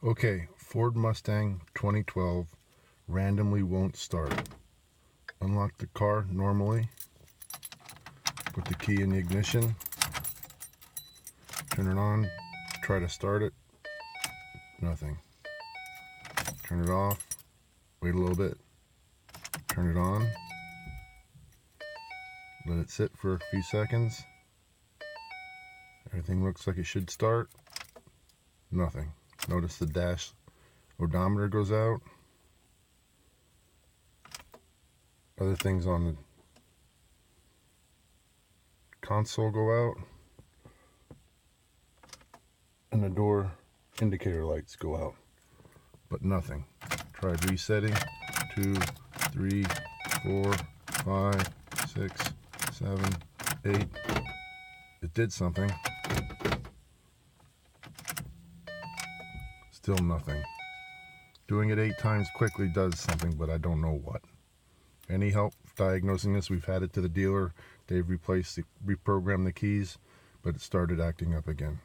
Okay, Ford Mustang 2012 randomly won't start. Unlock the car normally. Put the key in the ignition. Turn it on. Try to start it. Nothing. Turn it off. Wait a little bit. Turn it on. Let it sit for a few seconds. Everything looks like it should start. Nothing. Notice the dash odometer goes out. Other things on the console go out. And the door indicator lights go out. But nothing. Tried resetting. 2, 3, 4, 5, 6, 7, 8. It did something. Still nothing. Doing it 8 times quickly does something, but I don't know what. Any help diagnosing this? We've had it to the dealer. They've reprogrammed the keys, but it started acting up again.